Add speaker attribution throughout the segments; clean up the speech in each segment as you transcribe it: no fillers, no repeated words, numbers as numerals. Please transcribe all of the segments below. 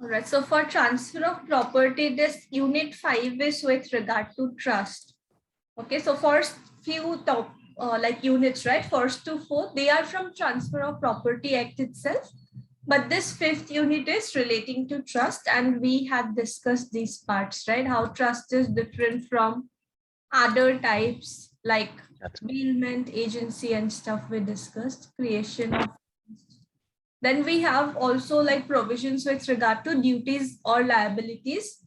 Speaker 1: All right. So for transfer of property, this unit 5 is with regard to trust. Okay. So first few top like units, right? First to fourth, they are from Transfer of Property Act itself. But this fifth unit is relating to trust, and we have discussed these parts, right? How trust is different from other types like willment, agency, and stuff we discussed, creation of. Then we have also like provisions with regard to duties or liabilities.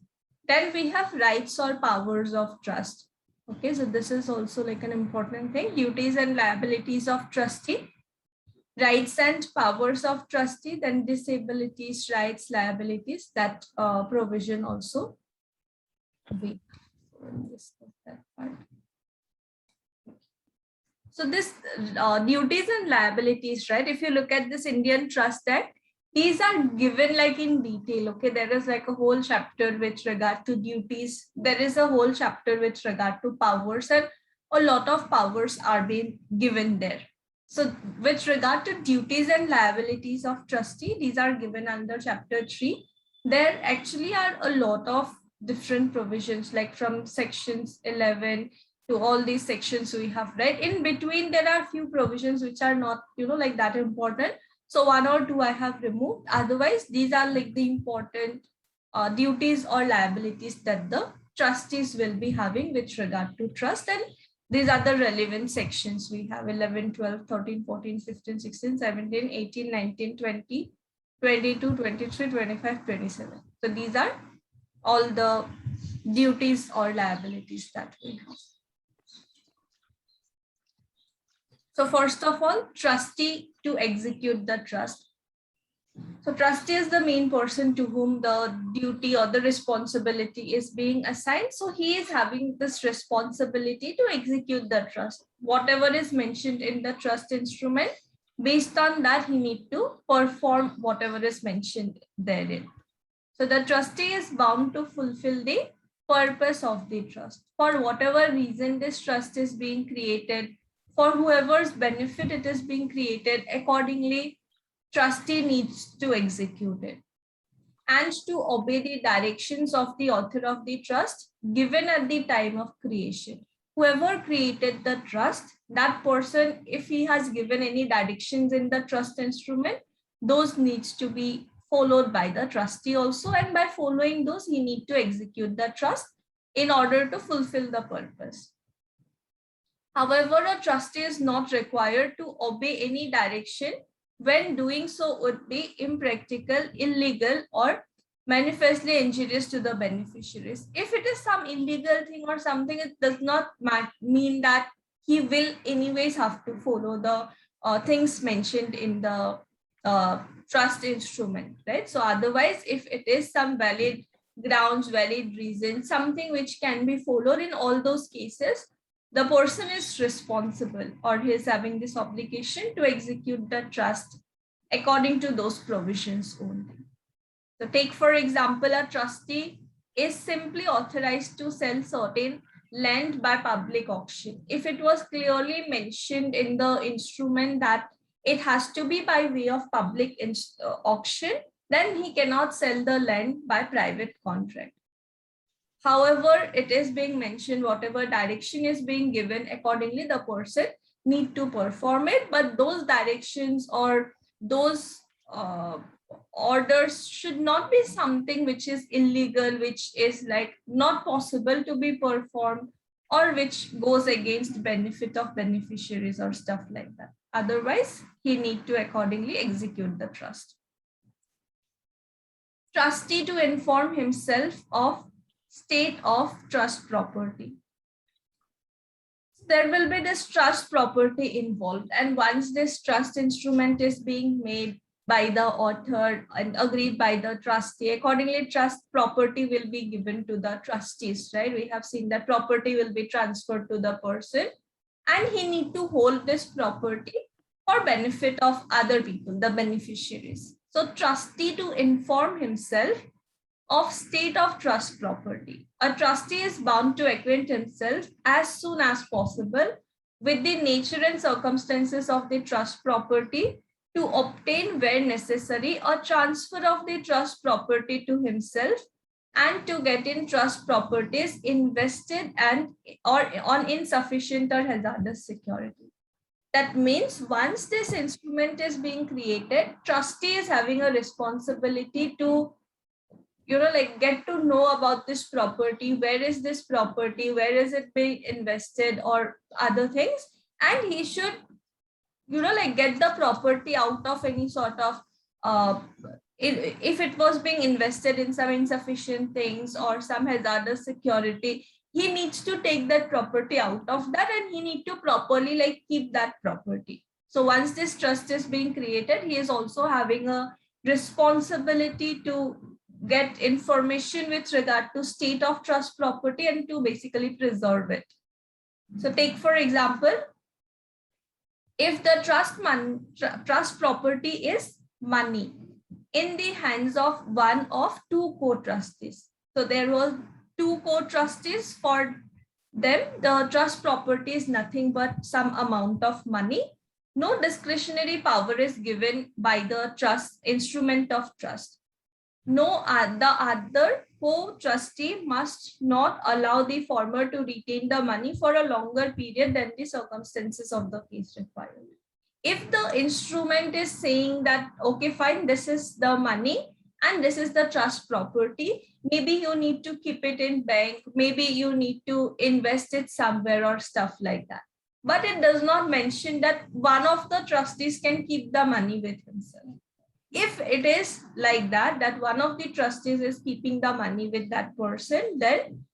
Speaker 1: Then we have rights or powers of trust. Okay, so this is also like an important thing, duties and liabilities of trustee, rights and powers of trustee, then disabilities, rights, liabilities, that provision also. We discuss that part. So this duties and liabilities, right? If you look at this Indian Trust Act, these are given like in detail. Okay, there is like a whole chapter with regard to duties. There is a whole chapter with regard to powers, and a lot of powers are being given there. So with regard to duties and liabilities of trustee, these are given under chapter 3. There actually are a lot of different provisions, like from sections 11 to all these sections we have read. In between, there are few provisions which are not, like that important. So one or two I have removed. Otherwise, these are like the important duties or liabilities that the trustees will be having with regard to trust. And these are the relevant sections we have: 11, 12, 13, 14, 15, 16, 17, 18, 19, 20, 22, 23, 25, 27. So these are all the duties or liabilities that we have. So first of all, trustee to execute the trust. So trustee is the main person to whom the duty or the responsibility is being assigned. So he is having this responsibility to execute the trust. Whatever is mentioned in the trust instrument, based on that, he needs to perform whatever is mentioned therein. So the trustee is bound to fulfill the purpose of the trust. For whatever reason this trust is being created, for whoever's benefit it is being created, accordingly, trustee needs to execute it and to obey the directions of the author of the trust given at the time of creation. Whoever created the trust, that person, if he has given any directions in the trust instrument, those needs to be followed by the trustee also, and by following those, he need to execute the trust in order to fulfill the purpose. However, a trustee is not required to obey any direction when doing so would be impractical, illegal, or manifestly injurious to the beneficiaries. If it is some illegal thing or something, it does not mean that he will anyways have to follow the things mentioned in the trust instrument, right? So otherwise, if it is some valid grounds, valid reason, something which can be followed, in all those cases, the person is responsible or he is having this obligation to execute the trust according to those provisions only. So take for example, a trustee is simply authorized to sell certain land by public auction. If it was clearly mentioned in the instrument that it has to be by way of public auction, then he cannot sell the land by private contract. However, it is being mentioned, whatever direction is being given, accordingly the person need to perform it, but those directions or those orders should not be something which is illegal, which is like not possible to be performed, or which goes against benefit of beneficiaries or stuff like that. Otherwise, he need to accordingly execute the trust. Trustee to inform himself of state of trust property. There will be this trust property involved, and once this trust instrument is being made by the author and agreed by the trustee, accordingly trust property will be given to the trustees, right? We have seen that property will be transferred to the person and he need to hold this property for benefit of other people, the beneficiaries. So trustee to inform himself of state of trust property. A trustee is bound to acquaint himself as soon as possible with the nature and circumstances of the trust property to obtain where necessary a transfer of the trust property to himself and to get in trust properties invested and or on insufficient or hazardous security. That means once this instrument is being created, trustee is having a responsibility to, like get to know about this property, where is this property, where is it being invested or other things, and he should, like get the property out of any sort of, if it was being invested in some insufficient things or some hazardous security, he needs to take that property out of that and he need to properly like keep that property. So once this trust is being created, he is also having a responsibility to get information with regard to state of trust property and to basically preserve it. So take for example, if the trust property is money in the hands of one of two co-trustees. So there was two co-trustees. For them, the trust property is nothing but some amount of money. No discretionary power is given by the trust instrument of trust. The other co-trustee must not allow the former to retain the money for a longer period than the circumstances of the case require. If the instrument is saying that, okay, fine, this is the money and this is the trust property, maybe you need to keep it in bank, maybe you need to invest it somewhere or stuff like that. But it does not mention that one of the trustees can keep the money with himself. If it is like that, that one of the trustees is keeping the money with that person, then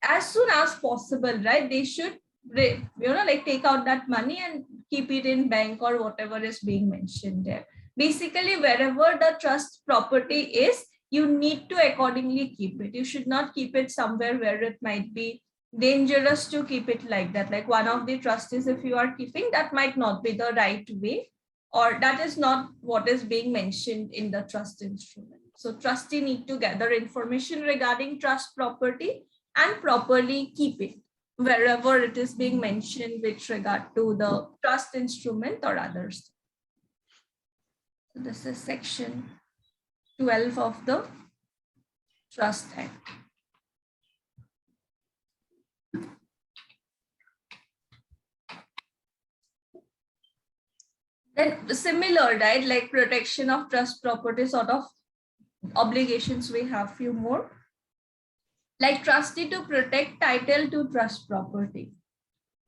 Speaker 1: as soon as possible, right, they should, like take out that money and keep it in bank or whatever is being mentioned there. Basically, wherever the trust property is, you need to accordingly keep it. You should not keep it somewhere where it might be dangerous to keep it like that. Like one of the trustees, if you are keeping, that might not be the right way, or that is not what is being mentioned in the trust instrument. So trustee need to gather information regarding trust property and properly keep it wherever it is being mentioned with regard to the trust instrument or others. So this is section 12 of the Trust Act. Then similar, right, like protection of trust property sort of obligations, we have few more. Like trustee to protect title to trust property.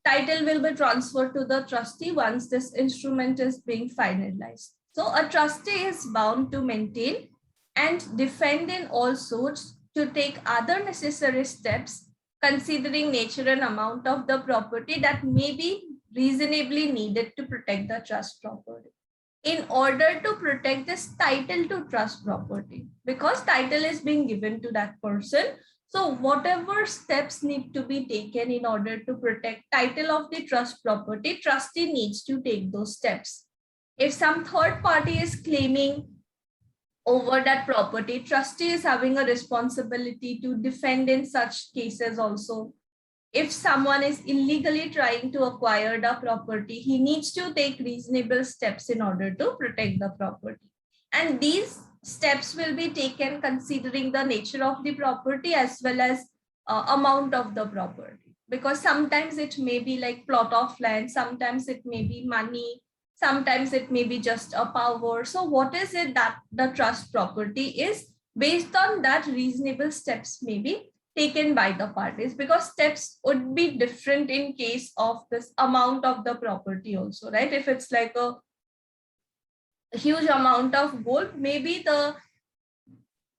Speaker 1: Title will be transferred to the trustee once this instrument is being finalized. So a trustee is bound to maintain and defend in all suits, to take other necessary steps considering nature and amount of the property that may be reasonably needed to protect the trust property, in order to protect this title to trust property, because title is being given to that person. So whatever steps need to be taken in order to protect title of the trust property, trustee needs to take those steps. If some third party is claiming over that property, trustee is having a responsibility to defend in such cases also. If someone is illegally trying to acquire the property, he needs to take reasonable steps in order to protect the property. And these steps will be taken considering the nature of the property as well as amount of the property. Because sometimes it may be like plot of land, sometimes it may be money, sometimes it may be just a power. So what is it that the trust property is? Based on that, reasonable steps may be taken by the parties, because steps would be different in case of this amount of the property also, right? If it's like a huge amount of gold, maybe the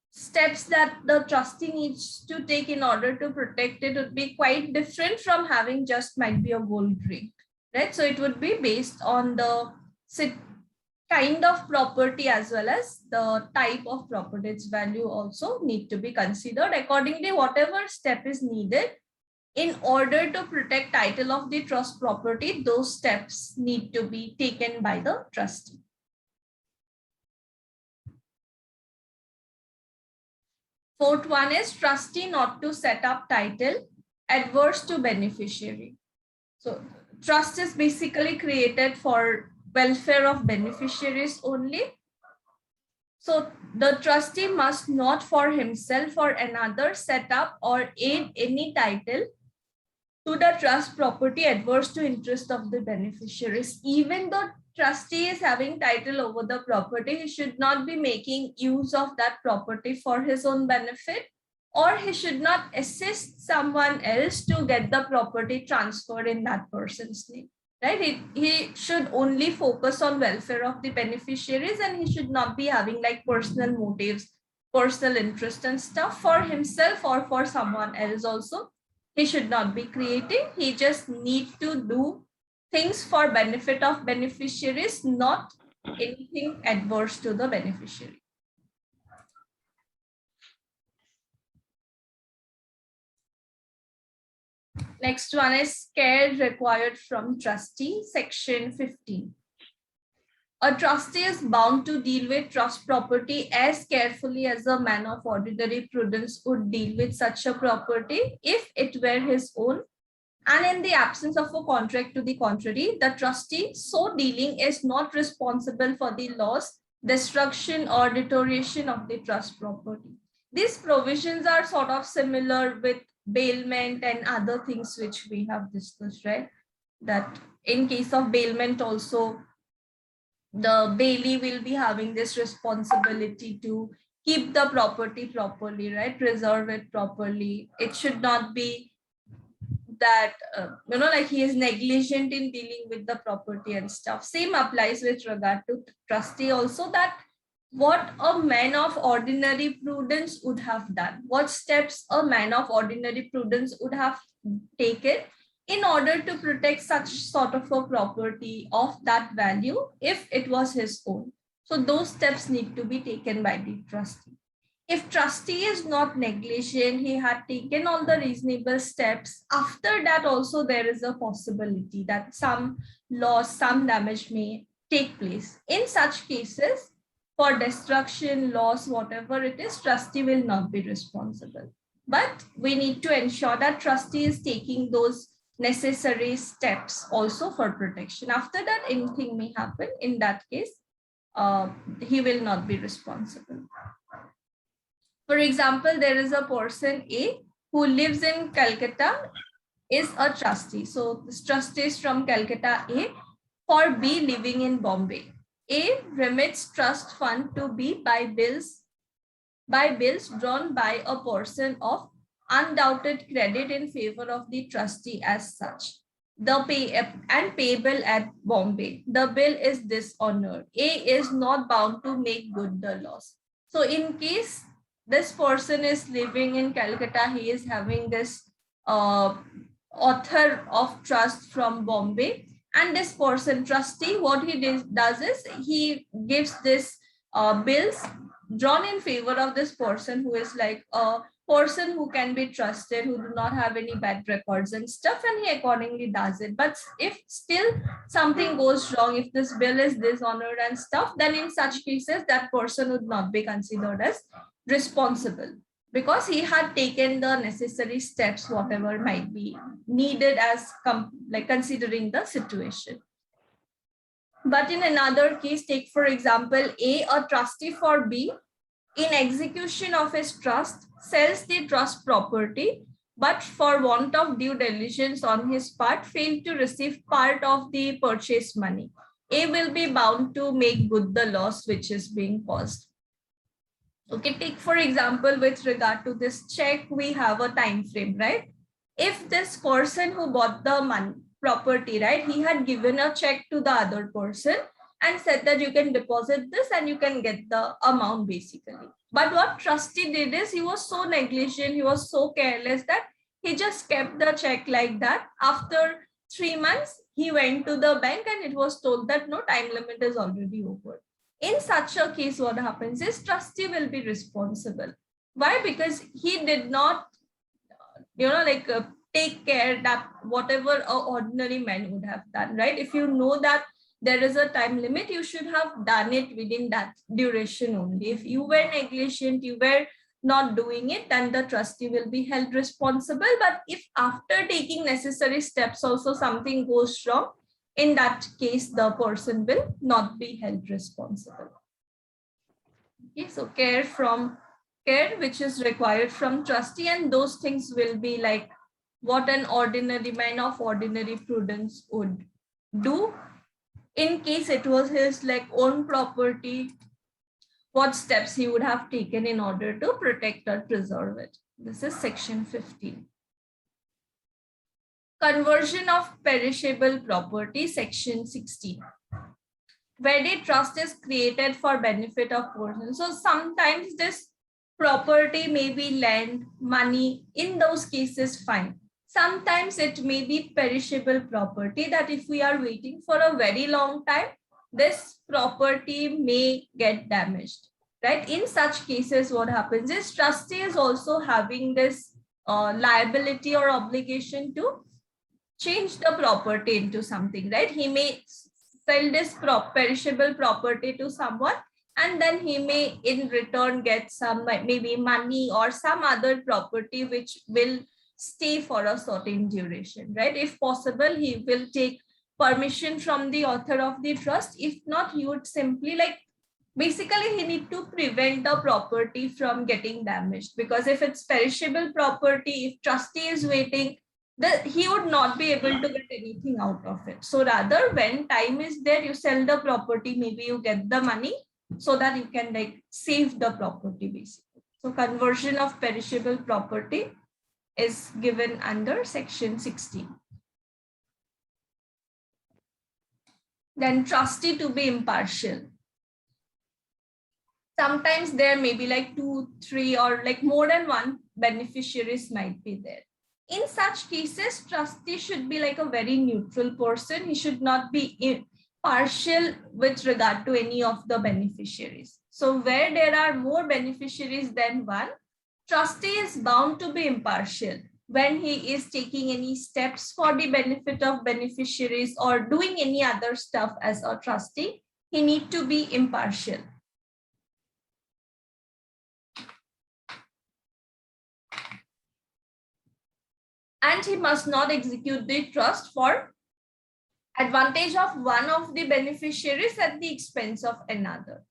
Speaker 1: steps that the trustee needs to take in order to protect it would be quite different from having just might be a gold ring, right? So it would be based on the kind of property as well as the type of property. Its value also need to be considered. Accordingly, whatever step is needed in order to protect title of the trust property, those steps need to be taken by the trustee. Fourth one is trustee not to set up title adverse to beneficiary. So trust is basically created for welfare of beneficiaries only. So the trustee must not for himself or another set up or aid any title to the trust property adverse to interest of the beneficiaries. Even though trustee is having title over the property, he should not be making use of that property for his own benefit, or he should not assist someone else to get the property transferred in that person's name. Right? He should only focus on welfare of the beneficiaries, and he should not be having like personal motives, personal interest and stuff for himself or for someone else also. He should not be creating. He just need to do things for benefit of beneficiaries, not anything adverse to the beneficiary. Next one is care required from trustee, section 15. A trustee is bound to deal with trust property as carefully as a man of ordinary prudence would deal with such a property if it were his own, and in the absence of a contract to the contrary, the trustee so dealing is not responsible for the loss, destruction, or deterioration of the trust property. These provisions are sort of similar with bailment and other things which we have discussed, right? That in case of bailment also, the bailee will be having this responsibility to keep the property properly, right? Preserve it properly. It should not be that, like he is negligent in dealing with the property and stuff. Same applies with regard to trustee also, that what a man of ordinary prudence would have done, what steps a man of ordinary prudence would have taken in order to protect such sort of a property of that value if it was his own. So those steps need to be taken by the trustee. If trustee is not negligent, he had taken all the reasonable steps, after that also there is a possibility that some loss, some damage may take place. In such cases, for destruction, loss, whatever it is, trustee will not be responsible. But we need to ensure that trustee is taking those necessary steps also for protection. After that, anything may happen. In that case, he will not be responsible. For example, there is a person A who lives in Calcutta, is a trustee. So this trustee is from Calcutta A, for B living in Bombay. A remits trust fund to B by bills drawn by a person of undoubted credit in favor of the trustee as such. And payable at Bombay. The bill is dishonored. A is not bound to make good the loss. So in case this person is living in Calcutta, he is having this author of trust from Bombay, and this person trustee, what he does is he gives this bills drawn in favor of this person who is like a person who can be trusted, who do not have any bad records and stuff, and he accordingly does it. But if still something goes wrong, if this bill is dishonored and stuff, then in such cases that person would not be considered as responsible, because he had taken the necessary steps, whatever might be needed as considering the situation. But in another case, take for example, A trustee for B, in execution of his trust, sells the trust property, but for want of due diligence on his part, failed to receive part of the purchase money. A will be bound to make good the loss which is being caused. Okay, take for example, with regard to this check, we have a time frame, right? If this person who bought the property, right, he had given a check to the other person and said that you can deposit this and you can get the amount basically. But what trustee did is he was so negligent, he was so careless that he just kept the check like that. After 3 months, he went to the bank and it was told that no, time limit is already over. In such a case, what happens is trustee will be responsible. Why? Because he did not, take care that whatever an ordinary man would have done, right? If you know that there is a time limit, you should have done it within that duration only. If you were negligent, you were not doing it, then the trustee will be held responsible. But if after taking necessary steps also something goes wrong, in that case, the person will not be held responsible. Okay, so care which is required from trustee, and those things will be like what an ordinary man of ordinary prudence would do in case it was his like own property, what steps he would have taken in order to protect or preserve it. This is section 15. Conversion of perishable property, section 16. Where the trust is created for benefit of persons. So sometimes this property may be land, money, in those cases, fine. Sometimes it may be perishable property that if we are waiting for a very long time, this property may get damaged, right? In such cases, what happens is trustee is also having this liability or obligation to change the property into something, right? He may sell this perishable property to someone, and then he may in return get some maybe money or some other property which will stay for a certain duration, right? If possible, he will take permission from the author of the trust. If not, he would simply like, basically he need to prevent the property from getting damaged, because if it's perishable property, if trustee is waiting, he would not be able to get anything out of it. So rather, when time is there, you sell the property, maybe you get the money so that you can like save the property basically. So conversion of perishable property is given under section 16. Then trustee to be impartial. Sometimes there may be like 2, 3 or like more than one beneficiaries might be there. In such cases, trustee should be like a very neutral person. He should not be partial with regard to any of the beneficiaries. So where there are more beneficiaries than one, trustee is bound to be impartial. When he is taking any steps for the benefit of beneficiaries or doing any other stuff as a trustee, he need to be impartial. And he must not execute the trust for advantage of one of the beneficiaries at the expense of another.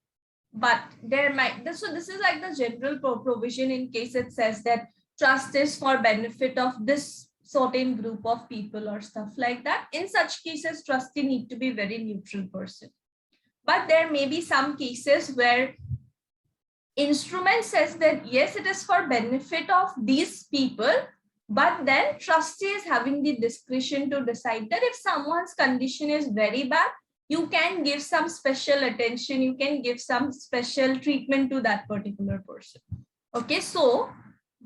Speaker 1: But there might, so this is like the general provision in case it says that trust is for benefit of this certain group of people or stuff like that. In such cases, trustee need to be very neutral person. But there may be some cases where instrument says that yes, it is for benefit of these people, but then trustee is having the discretion to decide that if someone's condition is very bad, you can give some special attention, you can give some special treatment to that particular person. Okay, so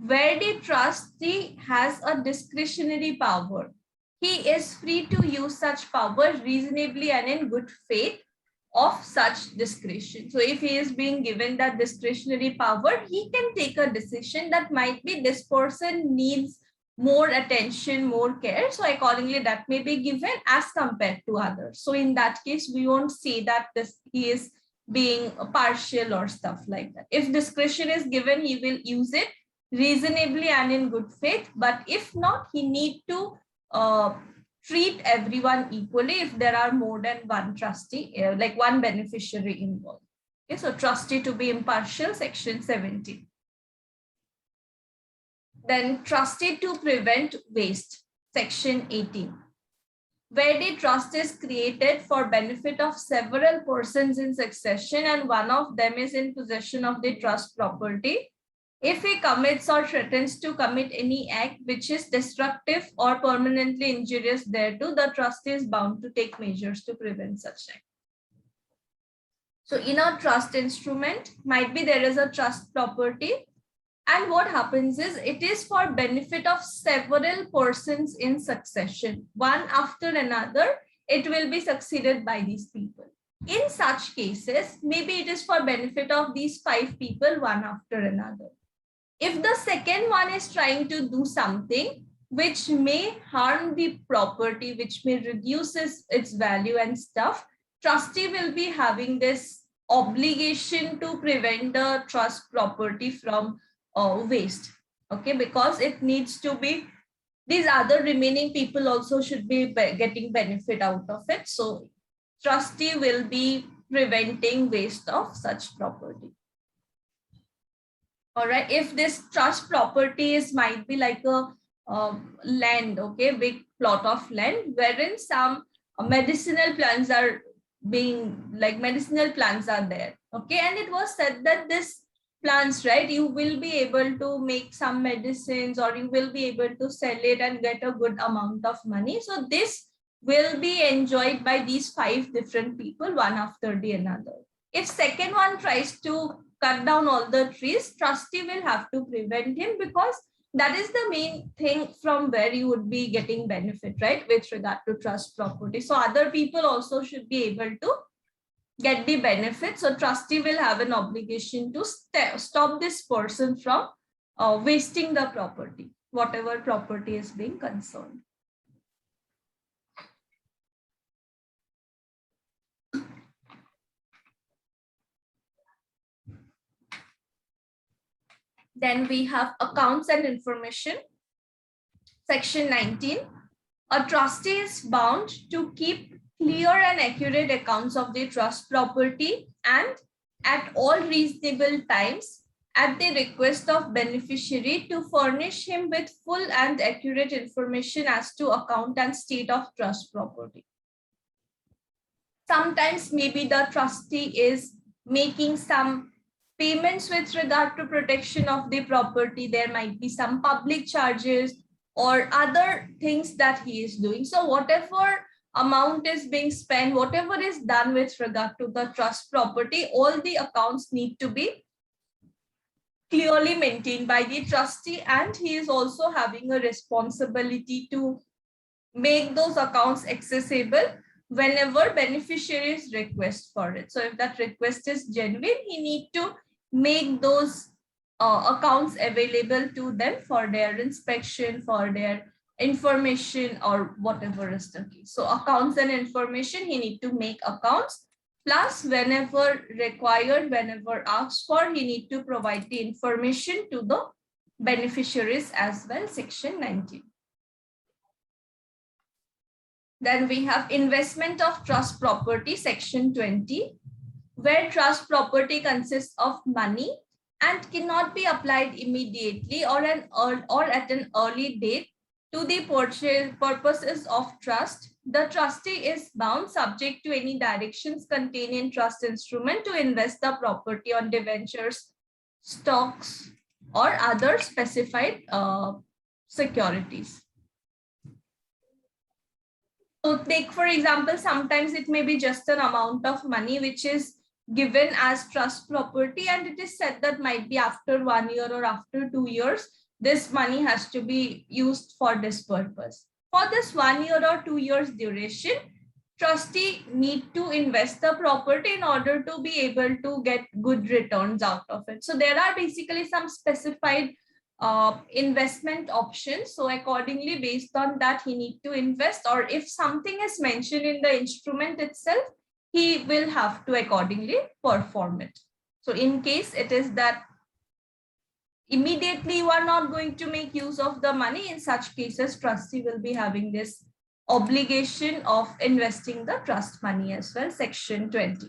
Speaker 1: where the trustee has a discretionary power, he is free to use such power reasonably and in good faith of such discretion. So if he is being given that discretionary power, he can take a decision that might be this person needs more attention, more care. So accordingly, that may be given as compared to others. So in that case, we won't say that he is being partial or stuff like that. If discretion is given, he will use it reasonably and in good faith. But if not, he need to treat everyone equally if there are more than one trustee, like one beneficiary involved. Okay, so trustee to be impartial, section 17. Then trustee to prevent waste, section 18. Where the trust is created for benefit of several persons in succession and one of them is in possession of the trust property, if he commits or threatens to commit any act which is destructive or permanently injurious thereto, the trustee is bound to take measures to prevent such act. So in a trust instrument, might be there is a trust property, and what happens is it is for benefit of several persons in succession. One after another, it will be succeeded by these people. In such cases, maybe it is for benefit of these 5 people, one after another. If the second one is trying to do something which may harm the property, which may reduce its value and stuff, trustee will be having this obligation to prevent the trust property from waste. Okay, because it needs to be these other remaining people also should be getting benefit out of it. So trustee will be preventing waste of such property. All right, if this trust property might be like a land, okay, big plot of land wherein some medicinal plants are there, okay, and it was said that this plants, right, you will be able to make some medicines or you will be able to sell it and get a good amount of money. So this will be enjoyed by these 5 different people, one after the another. If second one tries to cut down all the trees, trustee will have to prevent him, because that is the main thing from where you would be getting benefit, right, with regard to trust property. So other people also should be able to get the benefit. So trustee will have an obligation to stop this person from wasting the property, whatever property is being concerned. Then we have accounts and information. Section 19. A trustee is bound to keep clear and accurate accounts of the trust property and at all reasonable times at the request of beneficiary to furnish him with full and accurate information as to account and state of trust property. Sometimes maybe the trustee is making some payments with regard to protection of the property. There might be some public charges or other things that he is doing. So whatever amount is being spent, whatever is done with regard to the trust property, all the accounts need to be clearly maintained by the trustee, and he is also having a responsibility to make those accounts accessible whenever beneficiaries request for it. So if that request is genuine, he needs to make those accounts available to them for their inspection, for their information, or whatever is the case. So accounts and information, he need to make accounts. Plus, whenever required, whenever asked for, he need to provide the information to the beneficiaries as well. Section 19. Then we have investment of trust property, section 20, where trust property consists of money and cannot be applied immediately or at an early date to the purposes of trust. The trustee is bound, subject to any directions contained in trust instrument, to invest the property on debentures, stocks, or other specified securities. So take, for example, sometimes it may be just an amount of money which is given as trust property, and it is said that might be after 1 year or after 2 years, this money has to be used for this purpose. For this 1 year or 2 years duration, trustee need to invest the property in order to be able to get good returns out of it. So there are basically some specified investment options. So accordingly, based on that, he need to invest, or if something is mentioned in the instrument itself, he will have to accordingly perform it. So in case it is that immediately you are not going to make use of the money, in such cases, trustee will be having this obligation of investing the trust money as well. Section 20.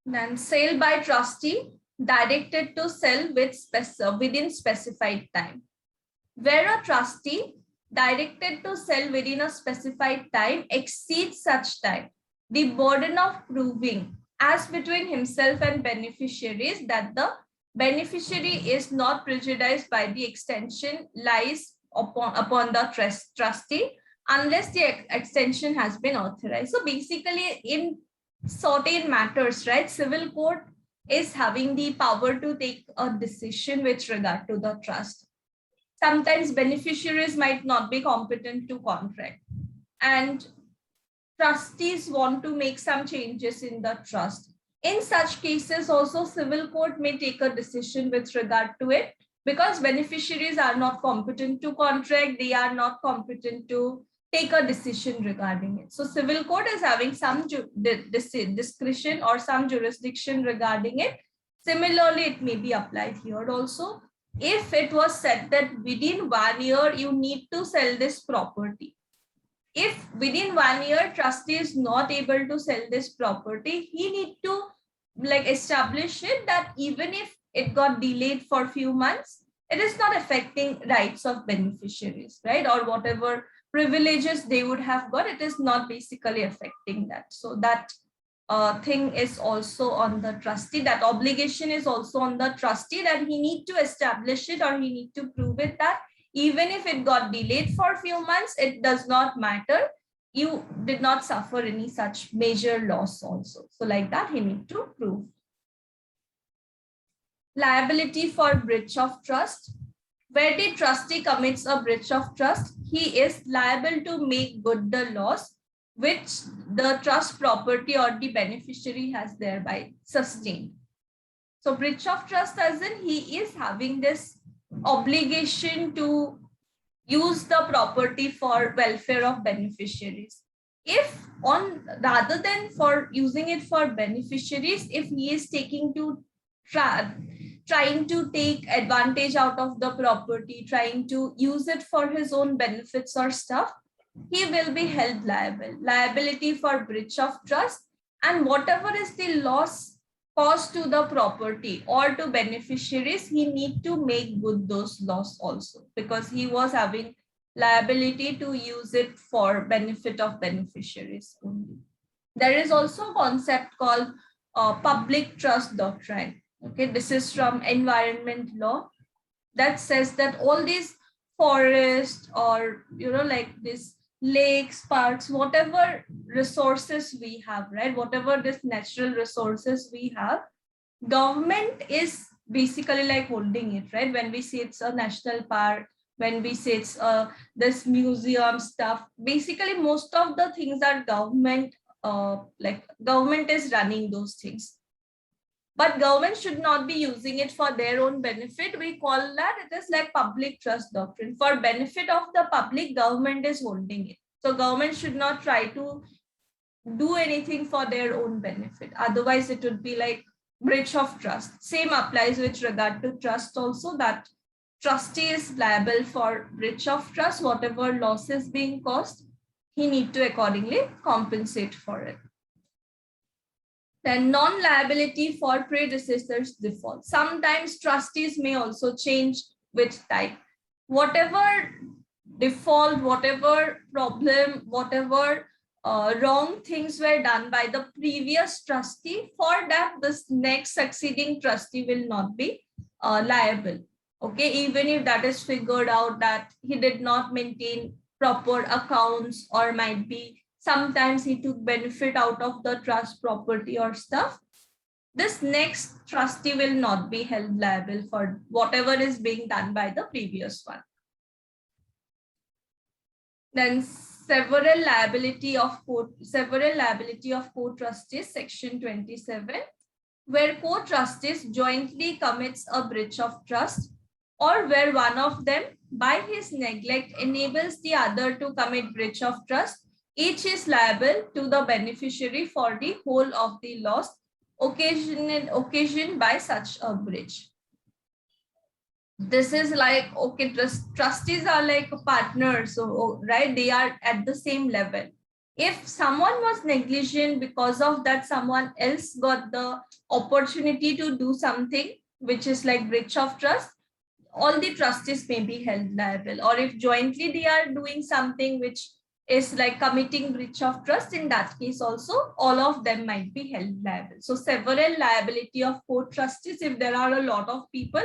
Speaker 1: Then sale by trustee, directed to sell within specified time. Where a trustee directed to sell within a specified time exceeds such time, the burden of proving as between himself and beneficiaries that the beneficiary is not prejudiced by the extension lies upon the trustee unless the extension has been authorized. So basically, in certain matters, right, civil court is having the power to take a decision with regard to the trust. Sometimes beneficiaries might not be competent to contract, and trustees want to make some changes in the trust. In such cases, also civil court may take a decision with regard to it, because beneficiaries are not competent to contract, they are not competent to take a decision regarding it. So civil court is having some discretion or some jurisdiction regarding it. Similarly, it may be applied here also. if it was said that within 1 year you need to sell this property. If within 1 year trustee is not able to sell this property, he need to like establish it that even if it got delayed for a few months, it is not affecting rights of beneficiaries, right? Or whatever privileges they would have got, it is not basically affecting that. So that thing is also on the trustee. That obligation is also on the trustee, that he need to establish it or he need to prove it that even if it got delayed for a few months, it does not matter. You did not suffer any such major loss also. So like that, he need to prove. Liability for breach of trust. Where the trustee commits a breach of trust, he is liable to make good the loss which the trust property or the beneficiary has thereby sustained. So breach of trust as in he is having this obligation to use the property for welfare of beneficiaries. If on rather than for using it for beneficiaries, if he is taking to trying to take advantage out of the property, trying to use it for his own benefits or stuff, he will be held liable. Liability for breach of trust, and whatever is the loss caused to the property or to beneficiaries, he need to make good those loss also, because he was having liability to use it for benefit of beneficiaries only. There is also a concept called public trust doctrine. Okay, this is from environment law, that says that all these forests or like this lakes, parks, whatever resources we have, right, whatever this natural resources we have, government is basically like holding it, right? When we say it's a national park, when we say it's this museum stuff, basically most of the things are government, like government is running those things. But government should not be using it for their own benefit. We call that, it is like public trust doctrine. For benefit of the public, government is holding it. So government should not try to do anything for their own benefit. Otherwise, it would be like breach of trust. Same applies with regard to trust also, that trustee is liable for breach of trust. Whatever loss is being caused, he need to accordingly compensate for it. Then non-liability for predecessor's default. Sometimes trustees may also change with time. Whatever default, whatever problem, whatever wrong things were done by the previous trustee, for that this next succeeding trustee will not be liable. Okay, even if that is figured out that he did not maintain proper accounts, or might be sometimes he took benefit out of the trust property or stuff, this next trustee will not be held liable for whatever is being done by the previous one. Then several liability of co-trustees, section 27, where co-trustees jointly commits a breach of trust, or where one of them by his neglect enables the other to commit breach of trust, each is liable to the beneficiary for the whole of the loss occasioned by such a breach. This is like, okay, trustees are like partners, so right, they are at the same level. If someone was negligent, because of that someone else got the opportunity to do something which is like breach of trust, all the trustees may be held liable. Or if jointly they are doing something which is like committing breach of trust, in that case also all of them might be held liable. So several liability of co-trustees, if there are a lot of people,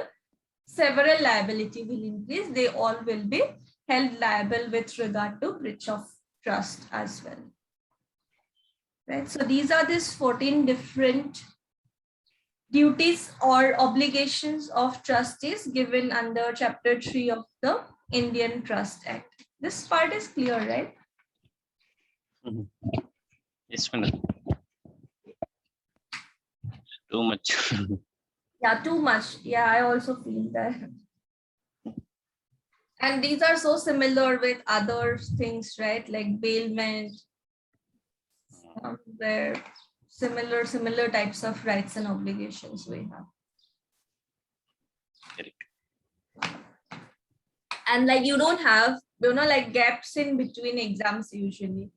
Speaker 1: several liability will increase. They all will be held liable with regard to breach of trust as well. Right. So these are these 14 different duties or obligations of trustees given under Chapter 3 of the Indian Trust Act. This part is clear, right?
Speaker 2: Yes, Penal. Too much.
Speaker 1: Yeah, too much. Yeah, I also feel that. And these are so similar with other things, right? Like bailment, where similar types of rights and obligations we have.
Speaker 2: Correct.
Speaker 1: and like you don't have, like gaps in between exams usually.